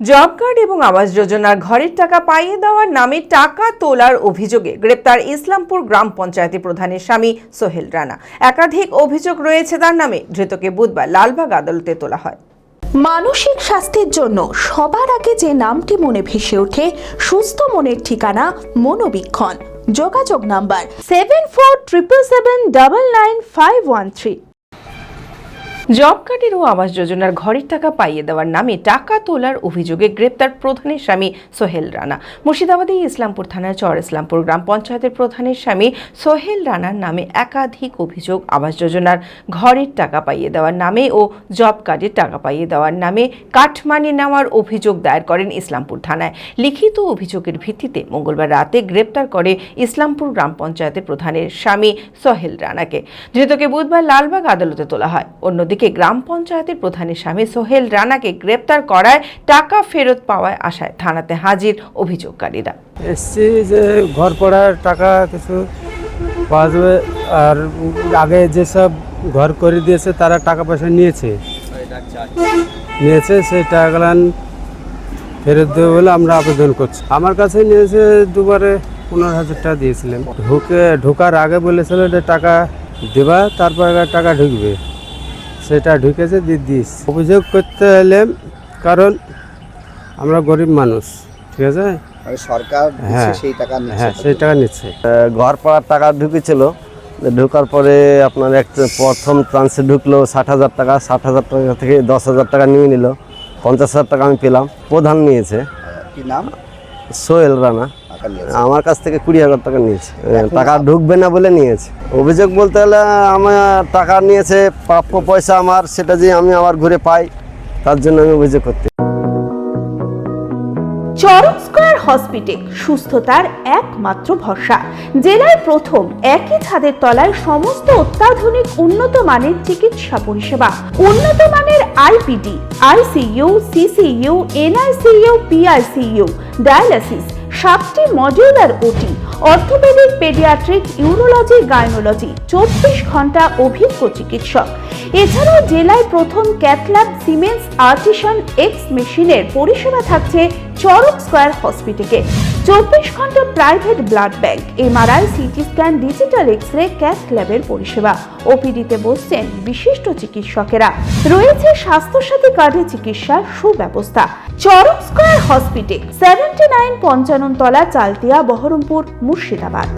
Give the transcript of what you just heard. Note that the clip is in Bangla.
জব কার্ড এবং আবাস যোজনার ঘরের টাকা পাইয়ে দেওয়ার নামে টাকা তোলার অভিযোগে গ্রেপ্তার ইসলামপুর গ্রাম পঞ্চায়েত প্রধানের স্বামী সোহেল রানা। একাধিক অভিযোগ রয়েছে তার নামে। ধৃতকে বুধবার লালবাগ আদালতে তোলা হয়। মানসিক স্বাস্থ্যের জন্য সবার আগে যে নামটি মনে ভেসে ওঠে, সুস্থ মনের ঠিকানা মনোবীক্ষণ। যোগাযোগ নাম্বার 7477799513। জব কার্ডের ও আবাস যোজনার ঘরের টাকা পাইয়ে দেওয়ার নামে টাকা তোলার অভিযোগে গ্রেপ্তার প্রধানের স্বামী সোহেল রানা। মুর্শিদাবাদে ইসলামপুর থানার চর ইসলামপুর গ্রাম পঞ্চায়েতের প্রধানের স্বামী সোহেল রানার নামে একাধিক অভিযোগ আবাস যোজনার ঘরের টাকা পাইয়ে দেওয়ার নামে ও জব কার্ডের টাকা পাইয়ে দেওয়ার নামে কাটমানি নেওয়ার অভিযোগ দায়ের করেন ইসলামপুর থানায়। লিখিত অভিযোগের ভিত্তিতে মঙ্গলবার রাতে গ্রেপ্তার করে ইসলামপুর গ্রাম পঞ্চায়েতের প্রধানের স্বামী সোহেল রানাকে। ধৃতকে বুধবার লালবাগ আদালতে তোলা হয়। অন্যদিকে গ্রাম পঞ্চায়েতের প্রধানের স্বামী সোহেল রানাকে গ্রেপ্তার করায় টাকা ফেরত পাওয়ার আশায় থানাতে হাজির অভিযোগকারীরা। এসছি যে ঘর পড়ার টাকা কিছু পাওয়া যাবে, আর আগে যেসব ঘর করে দিয়েছে তারা টাকা পয়সা নিয়েছে সেই টাকাগুলো ফেরত দেবে বলে আমরা আবেদন করছি। আমার কাছে নিয়েছে দুবারে 15,000 টাকা দিয়েছিলেন। ঢোকার আগে বলেছিল যে টাকা দেবা, তারপর টাকা ঢুকবে, সেটা ঢুকেছে দিস। অভিযোগ করতে এলাম কারণ আমরা গরিব মানুষ, ঠিক আছে। সরকার সেই টাকা নিচ্ছে। ঘর পাওয়ার টাকা ঢুকেছিল, ঢোকার পরে আপনার প্রথম ট্রান্সে ঢুকলো 60,000 টাকা। 60,000 টাকা থেকে 10,000 টাকা নিয়ে নিল। 50,000 টাকা আমি পেলাম। প্রধান নিয়েছে, কি নাম? সোহেল রানা। আমার কাছ থেকে 20,000 টাকা নিয়েছে। টাকা ঢুকবে না বলে নিয়েছে। অভিযোগ বলতে গেলে আমার টাকা নিয়েছে, প্রাপ্য পয়সা আমার, সেটা যে আমি আবার ঘুরে পাই, তার জন্য আমি অভিযোগ করতে। চরক স্কয়ার হসপিটাল সুস্থতার একমাত্র ভরসা। জেলায় প্রথম একই ছাদের তলায় সমস্ত অত্যাধুনিক উন্নত মানের চিকিৎসা পরিষেবা, উন্নত মানের IPD, ICU, CCU, NICU, PICU, dialysis, 7টি modular OT, orthopaedic, paediatric, urology, gynaecology, 24 ঘন্টা অভিজ্ঞ চিকিৎসক। এছাড়াও জেলায় প্রথম ক্যাথল্যাব, সিমেন্স, আর্টিসান, এক্স মেশিনের পরিষেবা থাকছে চরক স্কয়ার হসপিটালে। 24 ঘন্টা private blood bank, MRI, CT scan, digital X-ray, cath ল্যাবের পরিষেবা। ওপিডিতে বসছেন বিশিষ্ট চিকিৎসকেরা। রয়েছে স্বাস্থ্যসাথী কার্ডে চিকিৎসার সুব্যবস্থা। চরক স্কয়ার হসপিটাল, 79 পঞ্চানন তলা, চালতিয়া, বহরমপুর, মুর্শিদাবাদ।